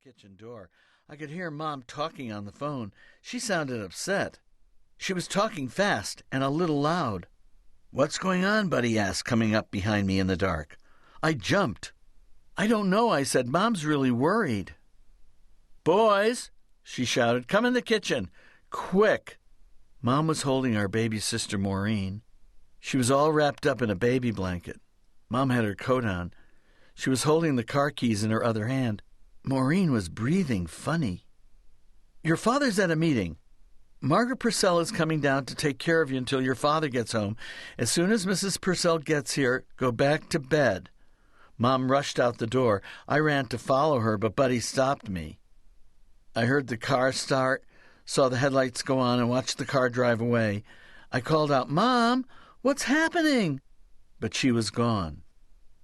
kitchen door. I could hear Mom talking on the phone. She sounded upset. She was talking fast and a little loud. "What's going on?" Buddy asked, coming up behind me in the dark. I jumped. "I don't know," I said. "Mom's really worried." "Boys," she shouted, "come in the kitchen. Quick." Mom was holding our baby sister Maureen. She was all wrapped up in a baby blanket. Mom had her coat on. She was holding the car keys in her other hand. Maureen was breathing funny. "Your father's at a meeting. Margaret Purcell is coming down to take care of you until your father gets home. As soon as Mrs. Purcell gets here, go back to bed." Mom rushed out the door. I ran to follow her, but Buddy stopped me. I heard the car start, saw the headlights go on, and watched the car drive away. I called out, "Mom, what's happening?" But she was gone.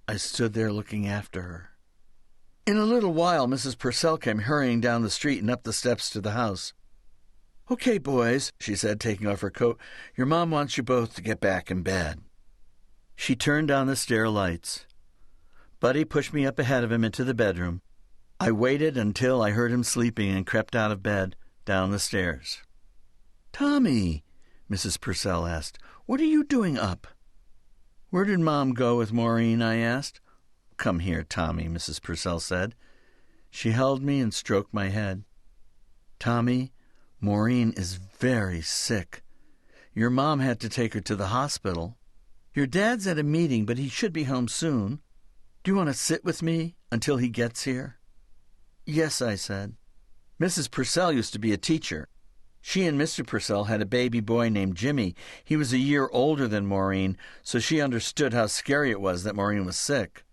I stood there looking after her. In a little while, Mrs. Purcell came hurrying down the street and up the steps to the house. "Okay, boys," she said, taking off her coat. "Your mom wants you both to get back in bed." She turned on the stair lights. Buddy pushed me up ahead of him into the bedroom. I waited until I heard him sleeping and crept out of bed, down the stairs. "Tomie," Mrs. Purcell asked, "what are you doing up?" "Where did Mom go with Maureen?" I asked. "Come here, Tomie," Mrs. Purcell said. She held me and stroked my head. "Tomie, Maureen is very sick. Your mom had to take her to the hospital. Your dad's at a meeting, but he should be home soon. Do you want to sit with me until he gets here?" "Yes," I said. Mrs. Purcell used to be a teacher. She and Mr. Purcell had a baby boy named Jimmy. He was a year older than Maureen, so she understood how scary it was that Maureen was sick.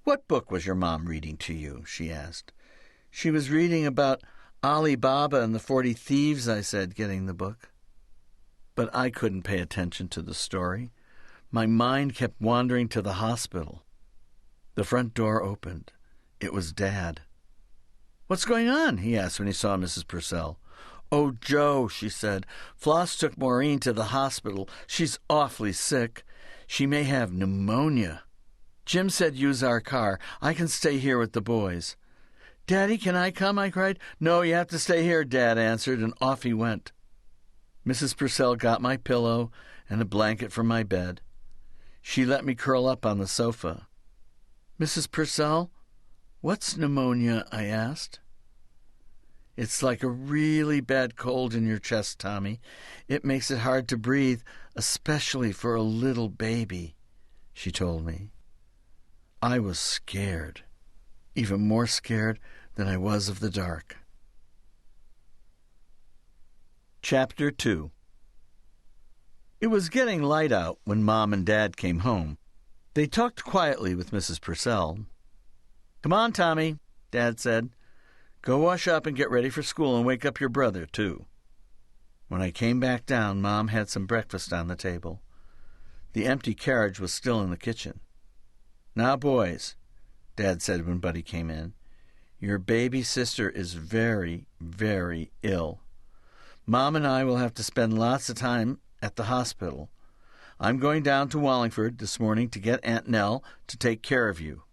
"What book was your mom reading to you?" she asked. "She was reading about Ali Baba and the 40 Thieves," I said, getting the book. But I couldn't pay attention to the story. My mind kept wandering to the hospital. The front door opened. It was Dad. "What's going on?" he asked when he saw Mrs. Purcell. "Oh, Joe," she said, "Floss took Maureen to the hospital. She's awfully sick. She may have pneumonia. Jim said use our car. I can stay here with the boys." "Daddy, can I come?" I cried. "No, you have to stay here," Dad answered, and off he went. Mrs. Purcell got my pillow and a blanket from my bed. She let me curl up on the sofa. "Mrs. Purcell, what's pneumonia?" I asked. "It's like a really bad cold in your chest, Tomie. It makes it hard to breathe, especially for a little baby," she told me. I was scared, even more scared than I was of the dark. Chapter 2. It was getting light out when Mom and Dad came home. They talked quietly with Mrs. Purcell. "Come on, Tomie," Dad said. "Go wash up and get ready for school and wake up your brother, too." When I came back down, Mom had some breakfast on the table. The empty carriage was still in the kitchen. "Now, boys," Dad said when Buddy came in, "your baby sister is very, very ill. Mom and I will have to spend lots of time at the hospital. I'm going down to Wallingford this morning to get Aunt Nell to take care of you.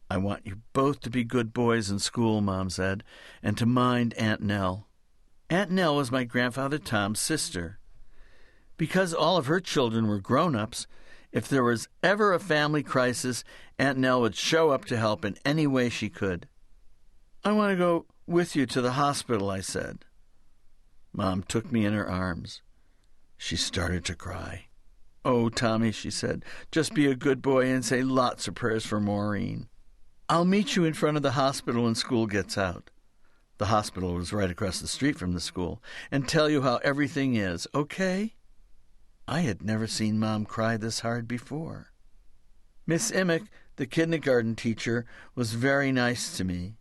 I want you both to be good boys in school," Mom said, "and to mind Aunt Nell." Aunt Nell was my grandfather Tom's sister. Because all of her children were grown-ups, if there was ever a family crisis, Aunt Nell would show up to help in any way she could. "I want to go with you to the hospital," I said. Mom took me in her arms. She started to cry. "Oh, Tomie," she said, "just be a good boy and say lots of prayers for Maureen. I'll meet you in front of the hospital when school gets out." The hospital was right across the street from the school. "And tell you how everything is, okay?" I had never seen Mom cry this hard before. Miss Emick, the kindergarten teacher, was very nice to me.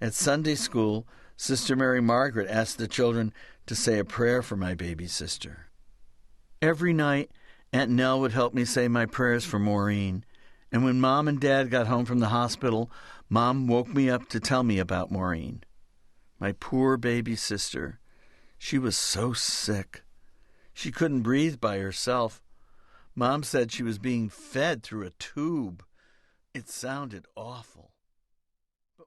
At Sunday school, Sister Mary Margaret asked the children to say a prayer for my baby sister. Every night, Aunt Nell would help me say my prayers for Maureen, and when Mom and Dad got home from the hospital, Mom woke me up to tell me about Maureen. My poor baby sister. She was so sick. She couldn't breathe by herself. Mom said she was being fed through a tube. It sounded awful.